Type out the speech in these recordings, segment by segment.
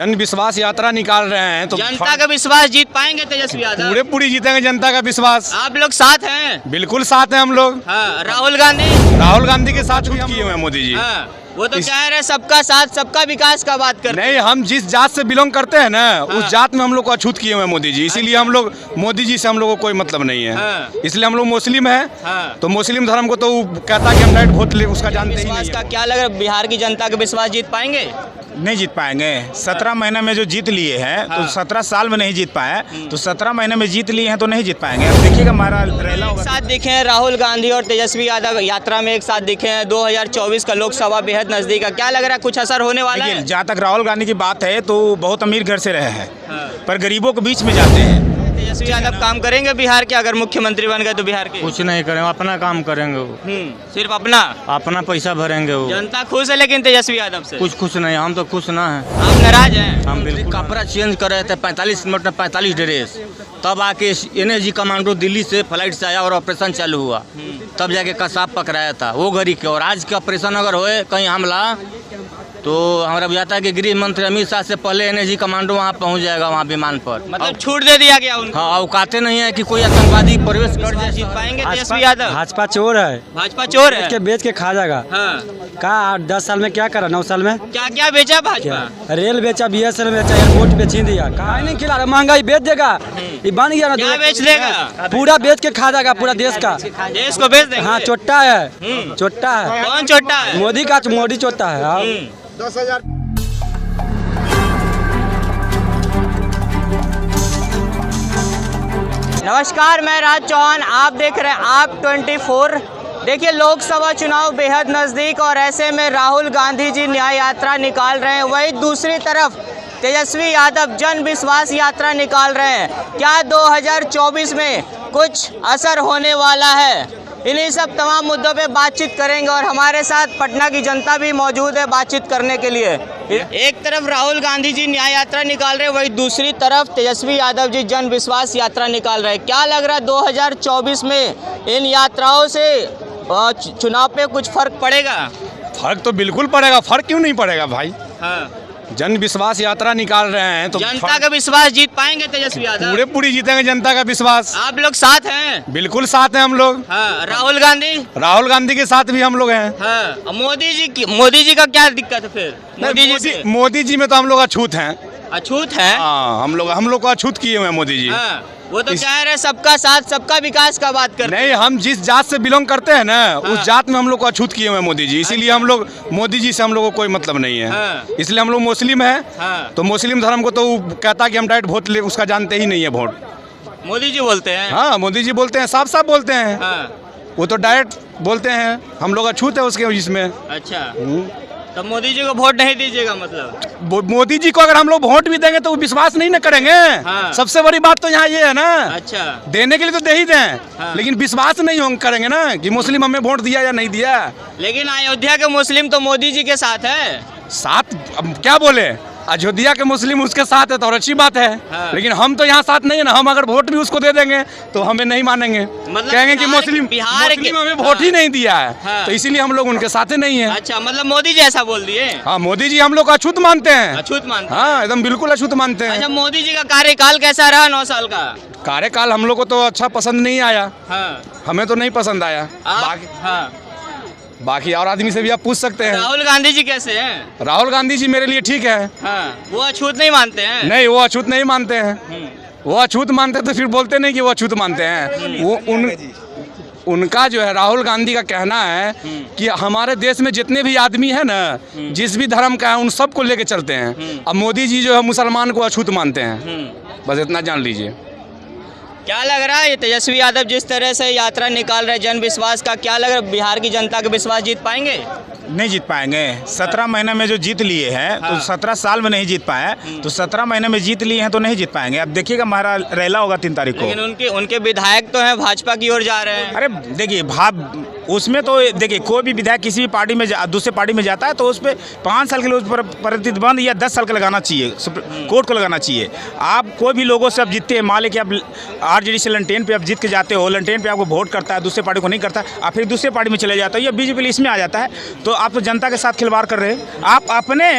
जन विश्वास यात्रा निकाल रहे हैं तो जनता का विश्वास जीत पाएंगे तेजस्वी यादव? पूरी जीतेंगे जनता का विश्वास। आप लोग साथ हैं? बिल्कुल साथ हैं हम लोग। हाँ, राहुल गांधी के साथ छूट किए हुए हैं मोदी जी। हाँ, वो तो कह रहे हैं सबका साथ सबका विकास का बात कर रहे हैं। नहीं, हम जिस जात से बिलोंग करते हैं ना, उस जात में हम लोग को अछूत किए हुए हैं मोदी जी। इसीलिए हम लोग मोदी जी से हम लोग को कोई मतलब नहीं है। इसलिए हम लोग मुस्लिम हैं। तो मुस्लिम धर्म को तो कहता है कि हम डायरेक्ट वोट ले, उसका जानते ही नहीं। का क्या लग रहा है, बिहार की जनता का विश्वास जीत पाएंगे? नहीं जीत पाएंगे। 17 महीने में जो जीत लिए हैं तो 17 साल में नहीं जीत पाए, तो 17 महीने में जीत लिए हैं तो नहीं जीत पाएंगे। अब देखिएगा हमारा रैला होगा। एक साथ दिखे हैं राहुल गांधी और तेजस्वी यादव यात्रा में, एक साथ दिखे हैं। 2024 का लोकसभा बेहद नजदीक है, क्या लग रहा है कुछ असर होने वाला है? जहाँ तक राहुल गांधी की बात है तो बहुत अमीर घर से रहे हैं, पर गरीबों के बीच में जाते हैं। तेजस्वी यादव काम करेंगे बिहार के, अगर मुख्यमंत्री बन गए तो बिहार के? कुछ नहीं करेंगे, अपना काम करेंगे वो। सिर्फ अपना पैसा भरेंगे वो। जनता खुश है लेकिन तेजस्वी यादव से? कुछ खुश नहीं, हम तो खुश ना हैं। आप नाराज हैं? हम बिल्कुल कपड़ा चेंज कर रहे थे 45 मिनट में 45 ड्रेस, तब आके एनएसजी कमांडो दिल्ली से फ्लाइट से आया और ऑपरेशन चालू हुआ, तब जाके कसाब पकड़ाया था वो घड़ी के। और आज के ऑपरेशन अगर होए कहीं हमला तो हमारा बुझाता है कि गृह मंत्री अमित शाह से पहले एनएसजी कमांडो वहाँ पहुँच जाएगा, वहाँ विमान पर। मतलब छूट दे दिया गया उनको? हाँ, औकाते नहीं है कि कोई आतंकवादी प्रवेश कर जाए। जीत पाएंगे तेजस्वी यादव? भाजपा चोर है, भाजपा चोर है, बेच के खा जाएगा। हाँ। का 10 साल में क्या करा, 9 साल में क्या क्या बेचा भाजपा? रेल बेचा, BSNL बेचा, एयरपोर्ट बेच दिया। कहा नहीं खिला रहा, महंगाई बेच देगा, ये बन गया ना। क्या बेच देगा? पूरा बेच के खा जाएगा, पूरा देश का। देश को बेच देंगे? हाँ, चोट्टा है, चोट्टा है। कौन चोट्टा है? मोदी चोट्टा है। 10,000। नमस्कार, मैं राज चौहान, आप देख रहे हैं आप 24। देखिए, लोकसभा चुनाव बेहद नज़दीक और ऐसे में राहुल गांधी जी न्याय यात्रा निकाल रहे हैं, वहीं दूसरी तरफ तेजस्वी यादव जन विश्वास यात्रा निकाल रहे हैं। क्या 2024 में कुछ असर होने वाला है? इन्हीं सब तमाम मुद्दों पे बातचीत करेंगे और हमारे साथ पटना की जनता भी मौजूद है बातचीत करने के लिए। एक तरफ राहुल गांधी जी न्याय यात्रा निकाल रहे हैं, वहीं दूसरी तरफ तेजस्वी यादव जी जन विश्वास यात्रा निकाल रहे हैं। क्या लग रहा है 2024 में इन यात्राओं से चुनाव पे कुछ फर्क पड़ेगा? फर्क तो बिल्कुल पड़ेगा। फर्क क्यों नहीं पड़ेगा भाई? हाँ। जन विश्वास यात्रा निकाल रहे हैं तो जनता का विश्वास जीत पाएंगे तेजस्वी यादव? पूरी जीतेंगे जनता का विश्वास। आप लोग साथ हैं? बिल्कुल साथ हैं हम लोग। हाँ, राहुल गांधी के साथ भी हम लोग हैं। हाँ। मोदी जी का क्या दिक्कत है फिर? मोदी जी में तो हम लोग अछूत हैं। अछूत है? हाँ, हम लोग को अछूत किए हुए हैं मोदी जी। हाँ, वो तो कह रहे हैं सबका साथ सबका विकास का बात कर रहे हैं। नहीं, हम जिस जात से बिलोंग करते हैं ना, उस जात में हम लोग को अछूत किए हुए हैं मोदी जी। इसीलिए हम लोग मोदी जी से हम लोग को कोई मतलब नहीं है। इसलिए हम लोग मुस्लिम हैं। तो मुस्लिम धर्म को तो कहता है कि हम डायरेक्ट वोट ले, उसका जानते ही नहीं है वोट। मोदी जी बोलते हैं? हाँ, मोदी जी बोलते हैं, साफ साफ बोलते हैं। वो तो डायरेक्ट बोलते हैं, हम लोग अछूत है उसके इसमें। अच्छा, तो मोदी जी को वोट नहीं दीजिएगा मतलब? मोदी जी को अगर हम लोग वोट भी देंगे तो वो विश्वास नहीं न करेंगे। हाँ। सबसे बड़ी बात तो यहाँ ये है ना। अच्छा, देने के लिए तो दे ही दें। हाँ। लेकिन विश्वास नहीं करेंगे ना कि मुस्लिम हमें वोट दिया या नहीं दिया। लेकिन अयोध्या के मुस्लिम तो मोदी जी के साथ है। साथ अब क्या बोले, अयोध्या के मुस्लिम उसके साथ है तो और अच्छी बात है। हाँ। लेकिन हम तो यहाँ साथ नहीं है ना। हम अगर वोट भी उसको दे देंगे तो हमें नहीं मानेंगे, मतलब कहेंगे कि मुस्लिम हमें वोट ही नहीं दिया है। हाँ। तो इसीलिए हम लोग उनके साथ नहीं है। अच्छा, मतलब मोदी जी ऐसा बोल दिए? हाँ, मोदी जी हम लोग अछूत मानते हैं। अछूत मानते हैं? हाँ, एकदम बिल्कुल अछूत मानते हैं। अच्छा, मोदी जी का कार्यकाल कैसा रहा 9 साल का? कार्यकाल हम लोग को तो अच्छा पसंद नहीं आया। हाँ। हमें तो नहीं पसंद आया। बाकी और आदमी से भी आप पूछ सकते हैं। राहुल गांधी जी कैसे हैं? राहुल गांधी जी मेरे लिए ठीक है। हाँ। वो अछूत नहीं मानते हैं? नहीं, वो अछूत नहीं मानते हैं। वो अछूत मानते तो फिर बोलते नहीं कि वो अछूत मानते हैं। वो उनका जो है, राहुल गांधी का कहना है कि हमारे देश में जितने भी आदमी है ना, जिस भी धर्म का है, उन सबको लेके चलते हैं। अब मोदी जी जो है मुसलमान को अछूत मानते हैं। बस इतना जान लीजिए। क्या लग रहा है ये तेजस्वी यादव जिस तरह से यात्रा निकाल रहे हैं जन विश्वास का, क्या लग रहा है बिहार की जनता का विश्वास जीत पाएंगे? नहीं जीत पाएंगे। 17 महीने में जो जीत लिए हैं तो 17 साल में नहीं जीत पाए, तो 17 महीने में जीत लिए हैं तो नहीं जीत पाएंगे। अब देखिएगा हमारा रैला होगा 3 तारीख को। लेकिन उनके विधायक तो हैं भाजपा की ओर जा रहे हैं। अरे देखिए, उसमें तो देखिए कोई भी विधायक किसी भी पार्टी में दूसरे पार्टी में जाता है तो उस पर 5 साल के लिए उस पर प्रतिबंध या 10 साल का लगाना चाहिए, कोर्ट को लगाना चाहिए। आप कोई भी लोगों से आप जीतते हैं, मान लें कि आप RJD से लंटेन पे आप जीत के जाते हो, लंटेन पे आपको वोट करता है, दूसरे पार्टी को नहीं करता, आप फिर दूसरे पार्टी में चले जाते हो या बीजेपी इसमें आ जाता है, तो आप तो जनता के साथ खिलवाड़ कर रहे हैं। आप अपने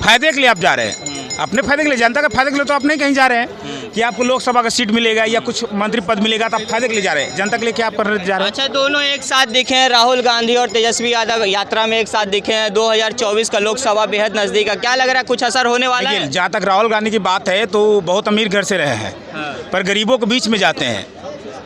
फायदे के लिए आप जा रहे हैं। अपने फायदे के लिए, जनता के फायदे के लिए तो आप नहीं कहीं जा रहे हैं कि आपको लोकसभा का सीट मिलेगा या कुछ मंत्री पद मिलेगा, तो आप फायदे के लिए जा रहे हैं। जनता के लिए क्या आप करने जा रहे हैं? अच्छा, दोनों एक साथ दिखे हैं, राहुल गांधी और तेजस्वी यादव यात्रा में एक साथ दिखे हैं। 2024 का लोकसभा बेहद नजदीक है, क्या लग रहा है कुछ असर होने वाला है? जहाँ तक राहुल गांधी की बात है तो बहुत अमीर घर से रहे हैं, पर गरीबों के बीच में जाते हैं,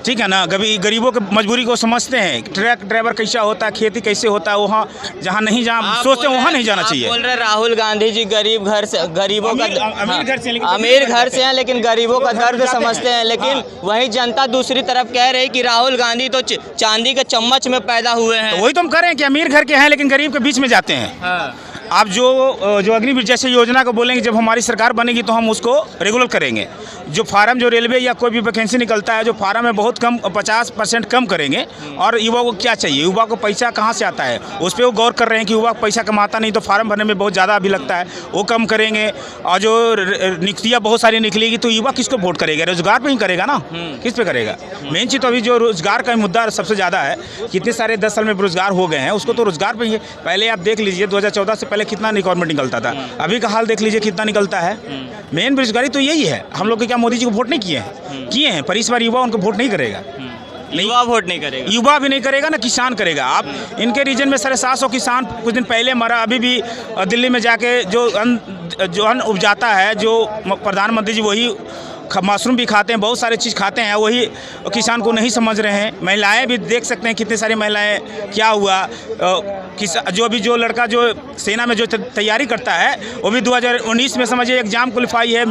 ठीक है ना। कभी गरीबों की मजबूरी को समझते हैं, ट्रक ड्राइवर कैसा होता है, खेती कैसे होता है, वहाँ जहाँ नहीं जहाँ सोचते हैं वहाँ नहीं जाना चाहिए। बोल रहे राहुल गांधी जी गरीब घर से, गरीबों का अमीर घर से, लेकिन अमीर घर से हैं, लेकिन गरीबों का दर्द समझते हैं। लेकिन वहीं जनता दूसरी तरफ कह रही कि राहुल गांधी तो चांदी के चम्मच में पैदा हुए हैं। तो वही तो हम कह रहे हैं कि अमीर घर के हैं लेकिन गरीब के बीच में जाते हैं। आप जो अग्निवीर जैसे योजना को बोलेंगे, जब हमारी सरकार बनेगी तो हम उसको रेगुलर करेंगे। जो फार्म, जो रेलवे या कोई भी वैकेंसी निकलता है, जो फार्म है बहुत कम, 50% कम करेंगे। और युवा को क्या चाहिए, युवा को पैसा कहाँ से आता है, उस पर वो गौर कर रहे हैं कि युवा को पैसा कमाता नहीं तो फार्म भरने में बहुत ज़्यादा अभी लगता है, वो कम करेंगे। और जो नियुक्तियाँ बहुत सारी निकलेगी तो युवा किसको वोट करेगा? रोजगार पे ही करेगा ना, किस पे करेगा? मेन चीज़ तो अभी जो रोजगार का मुद्दा सबसे ज़्यादा है, कितने सारे 10 साल में बेरोजगार हो गए हैं, उसको तो रोजगार पे ही है। पहले आप देख लीजिए 2014 से पहले कितना रिक्वायरमेंट निकलता था, अभी का हाल देख लीजिए कितना निकलता है। मेन बेरोजगारी तो यही है। हम लोग क्या मोदी जी को वोट नहीं किए हैं, पर इस बार युवा उनको वोट नहीं करेगा। युवा वोट नहीं करेगा, युवा भी नहीं करेगा ना किसान करेगा। आप इनके रीजन में 750 किसान कुछ दिन पहले मरा, अभी भी दिल्ली में जाके जो अन्न उपजाता है, जो प्रधानमंत्री जी वही मशरूम भी खाते हैं, बहुत सारे चीज़ खाते हैं, वही किसान को नहीं समझ रहे हैं। महिलाएं भी देख सकते हैं कितनी सारी महिलाएं, क्या हुआ जो लड़का जो सेना में जो तैयारी करता है वो भी 2019 में समझिए एग्जाम क्वालिफाई है,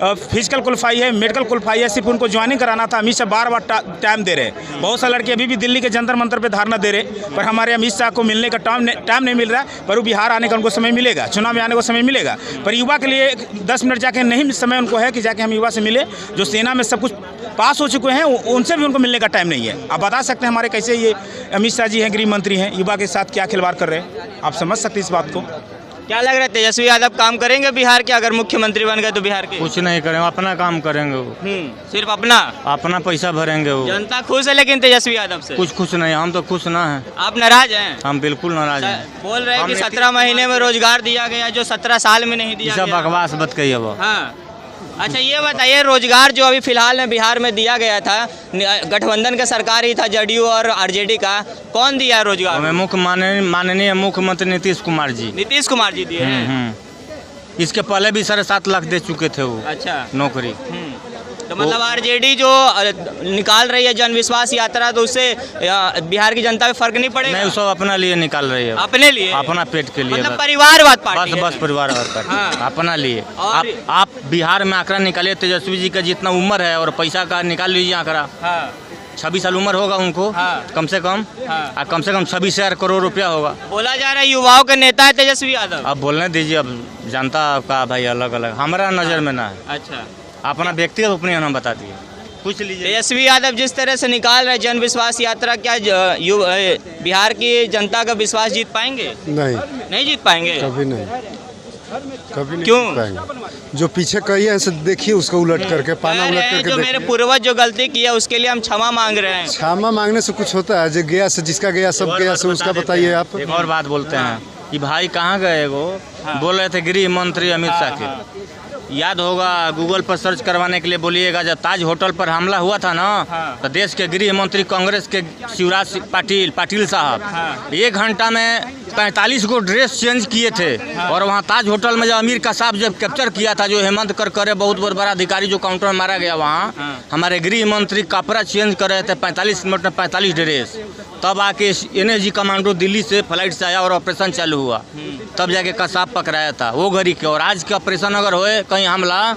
फिजिकल क्वालिफाई है, मेडिकल क्वालिफाई है, सिर्फ उनको ज्वाइनिंग कराना था। अमित शाह बार टाइम दे रहे हैं। बहुत सारे लड़के अभी भी दिल्ली के जंतर मंतर पे धारणा दे रहे, पर हमारे अमित शाह को मिलने का टाइम नहीं मिल रहा है। पर वो बिहार आने का उनको समय मिलेगा, चुनाव में आने को समय मिलेगा। पर युवा के लिए 10 मिनट जाके नहीं समय उनको है कि जाके हम युवा से मिले, जो सेना में सब कुछ पास हो चुके हैं, उनसे भी उनको मिलने का टाइम नहीं है। आप बता सकते हैं हमारे कैसे ये अमित शाह जी हैं, गृह मंत्री हैं, युवा के साथ क्या खिलवाड़ कर रहे हैं, आप समझ सकते हैं इस बात को। क्या लग रहा है तेजस्वी यादव काम करेंगे बिहार के, अगर मुख्यमंत्री बन गए तो बिहार के? कुछ नहीं करेंगे, अपना काम करेंगे वो, सिर्फ अपना पैसा भरेंगे वो। जनता खुश है लेकिन तेजस्वी यादव से? कुछ खुश नहीं, हम तो खुश ना हैं। आप नाराज हैं? हम बिल्कुल नाराज हैं। बोल रहे हैं कि 17 महीने में रोजगार दिया गया जो 17 साल में नहीं दिया सब गया। बकवास बत कही है वो। हाँ, अच्छा ये बताइए, रोजगार जो अभी फिलहाल में बिहार में दिया गया था, गठबंधन का सरकार ही था, जदयू और आरजेडी का, कौन दिया है रोजगार? हमें माननीय मुख्यमंत्री नीतीश कुमार जी दिए हैं। इसके पहले भी 7.5 लाख दे चुके थे वो। अच्छा, नौकरी। तो मतलब आरजेडी जो निकाल रही है जन विश्वास यात्रा, तो उससे बिहार की जनता पे फर्क नहीं पड़ेगा? नहीं, सब अपना लिए निकाल रही है, अपने लिए, अपना पेट के लिए, मतलब परिवारवाद पार्टी बस परिवारवाद पार्टी। हाँ। अपना लिए। और आप बिहार में आंकड़ा निकालिए, तेजस्वी जी का जितना उम्र है और पैसा का निकाल लीजिए आंकड़ा। 26 साल उम्र होगा उनको, कम से कम। कम से कम 26,000 करोड़ रुपया होगा। बोला जा रहा है युवाओं के नेता है तेजस्वी यादव। अब बोलने दीजिए, अब जनता का भाई अलग अलग, हमारा नज़र में ना है। अच्छा, अपना व्यक्तिगत ओपिनियन हम बता दिए, पूछ लीजिए। तेजस्वी यादव जिस तरह से निकाल रहे जन विश्वास यात्रा, क्या बिहार की जनता का विश्वास जीत पाएंगे? नहीं जीत पाएंगे, कभी नहीं क्यों? जीत पाएंगे। जो पीछे कही है देखिए, उसको उलट करके पाना उलट करके जो मेरे पूर्वज जो गलती किया उसके लिए हम क्षमा मांग रहे हैं। क्षमा मांगने से कुछ होता है? जो गया से, जिसका गया सब गया से, उसका बताइए आप। एक और बात बोलते हैं कि भाई कहाँ गए वो, बोल रहे थे गृह मंत्री अमित शाह के। याद होगा, गूगल पर सर्च करवाने के लिए बोलिएगा, जब ताज होटल पर हमला हुआ था ना, तो देश के गृह मंत्री कांग्रेस के शिवराज पाटिल साहब 1 घंटा में 45 को ड्रेस चेंज किए थे। और वहाँ ताज होटल में जब अमीर कसाब जब कैप्चर किया था, जो हेमंत करकरे बहुत बड़ा अधिकारी जो काउंटर में मारा गया, वहाँ हमारे गृह मंत्री कपड़ा चेंज कर रहे थे 45 मिनट में 45 ड्रेस। तब आके एनएसजी कमांडो दिल्ली से फ्लाइट से आया और ऑपरेशन चालू हुआ, तब जाके कसाब पकड़ाया था वो घड़ी के। और आज के ऑपरेशन अगर होए कहीं हमला,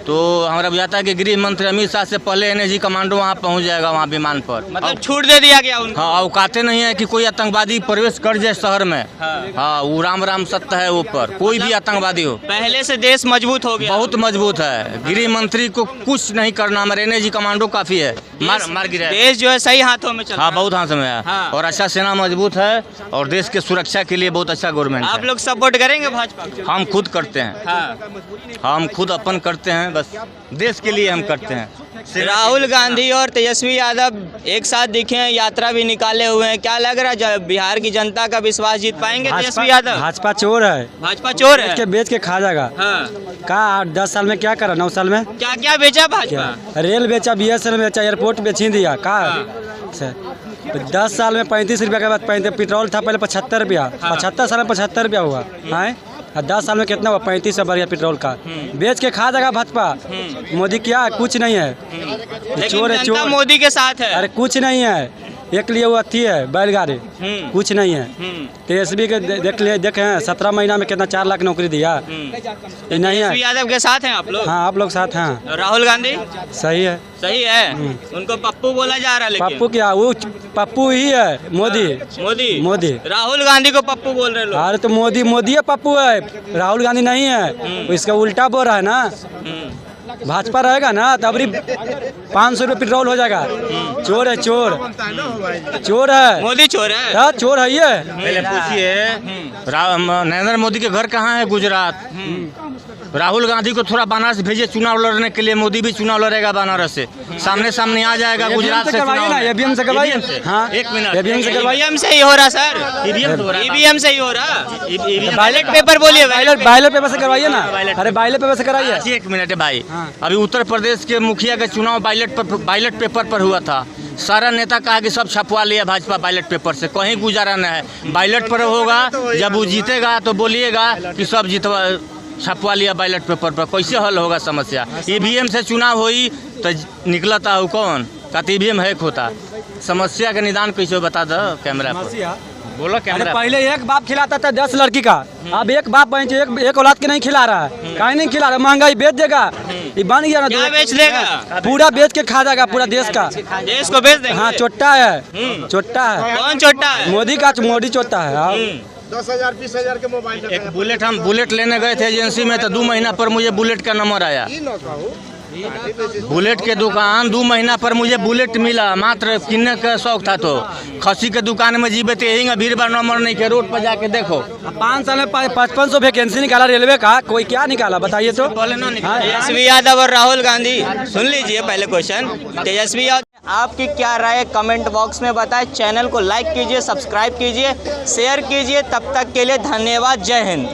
तो हमारा बुझाता है कि गृह मंत्री अमित शाह से पहले एनएसजी कमांडो वहाँ पहुँच जाएगा, वहाँ विमान पर। मतलब छूट दे दिया गया उनको। हाँ, औकाते नहीं है कि कोई आतंकवादी प्रवेश कर जाए शहर में। हाँ, वो राम सत्य है ऊपर, कोई भी आतंकवादी हो। पहले से देश मजबूत हो गया, बहुत मजबूत है। गृह मंत्री को कुछ नहीं करना, हमारे एनएसजी कमांडो काफी है, मार गिरा। देश जो है सही हाथों में चल रहा है। हाँ, बहुत हाथ में है। हाँ। और अच्छा सेना मजबूत है और देश के सुरक्षा के लिए बहुत अच्छा गवर्नमेंट है। आप लोग सपोर्ट करेंगे भाजपा? हम खुद करते हैं, हम खुद अपन करते हैं, बस देश के लिए हम करते हैं। राहुल गांधी और तेजस्वी यादव एक साथ दिखे हैं, यात्रा भी निकाले हुए हैं। क्या लग रहा है जब बिहार की जनता का विश्वास जीत पाएंगे तेजस्वी यादव? भाजपा चोर है, भाजपा चोर है। के बेच के खा जाएगा। हाँ। का 10 साल में क्या करा, 9 साल में क्या क्या बेचा भाजपा? रेल बेचा, BSNL बेचा, एयरपोर्ट बेच ही दिया। का 10 साल में 35 रुपया के बाद पेट्रोल था पहले 75 रुपया, 75 साल में 75 रुपया हुआ है। 10 साल में कितना हुआ? 35 से बढ़िया पेट्रोल का बेच के खा जाएगा भाजपा। मोदी क्या कुछ नहीं है, चोर है, चोर। मोदी के साथ है। अरे कुछ नहीं है, एक लिए वो अथी है बैलगाड़ी, कुछ नहीं है। तेजस्वी के देखे हैं 17 महीना में कितना 4 लाख नौकरी दिया, ये नहीं है। यादव के साथ हैं आप लोग? हाँ, आप लोग साथ हैं। राहुल गांधी सही है, सही है। उनको पप्पू बोला जा रहा है, लेकिन पप्पू क्या, वो पप्पू ही है। मोदी मोदी राहुल गांधी को पप्पू बोल रहे लोग। अरे तो मोदी है, पप्पू है, राहुल गांधी नहीं है। इसका उल्टा बोल रहा है ना। भाजपा रहेगा ना तब 500 रुपये पेट्रोल हो जाएगा। चोर है, चोर चोर है, मोदी चोर है। हाँ, चोर है ये। पहले पूछिए नरेंद्र मोदी के घर कहाँ है? गुजरात। राहुल गांधी को थोड़ा बनारस भेजिए चुनाव लड़ने के लिए, मोदी भी चुनाव लड़ेगा बनारस से। सामने सामने आ जाएगा गुजरात से करवाइए ना, EVM से करवाइए। हाँ, एक मिनट, EVM से करवाइए। EVM से ही हो रहा सर, EVM से ही हो रहा। बैलेट पेपर बोलिए, बैलेट पेपर से करवाइए ना। अरे बैलेट पेपर से कराइए। एक मिनट है भाई, अभी उत्तर प्रदेश के मुखिया का चुनाव बैलेट पेपर पर हुआ था। सारा नेता कहा कि सब छपवा लिया भाजपा बैलेट पेपर से, कहीं गुजारा न है। बैलेट पर होगा, जब वो जीतेगा तो बोलिएगा कि सब छपवा लिया बैलेट पेपर पर। कैसे हल होगा समस्या? EVM से चुनाव हुई तो निकला था कौन का EVM हैक होता। समस्या का निदान कैसे बता दो कैमरा पर, बोलो कैमरा। पहले एक बाप खिलाता था 10 लड़की का, अब एक बाप एक औलाद के नहीं खिला रहा है। काहे नहीं खिला रहा? महंगाई बेच देगा, ये बन गया ना। क्या बेच देगा? पूरा बेच के खा जाएगा, पूरा देश का। देश को बेच देगा। हाँ, चोट्टा है, चोट्टा है। कौन छोटा है? मोदी का, मोदी चोट्टा है। 10,000 20,000 के मोबाइल। एक बुलेट, हम बुलेट लेने गए थे एजेंसी में तो 2 महीना पर मुझे बुलेट का नंबर आया। बुलेट के दुकान 2 महीना पर मुझे बुलेट मिला, मात्र किन्ने का शौक था। तो खसी के दुकान में जीबे यही भीड़ बार नंबर नहीं के, रोड पर जाके देखो। 5 साल में 5500 वैकेंसी निकाला रेलवे का, कोई क्या निकाला बताइए तो। तेजस्वी यादव और राहुल गांधी, सुन लीजिए पहले क्वेश्चन। तेजस्वी यादव, आपकी क्या राय है कमेंट बॉक्स में बताएं। चैनल को लाइक कीजिए, सब्सक्राइब कीजिए, शेयर कीजिए। तब तक के लिए धन्यवाद। जय हिंद।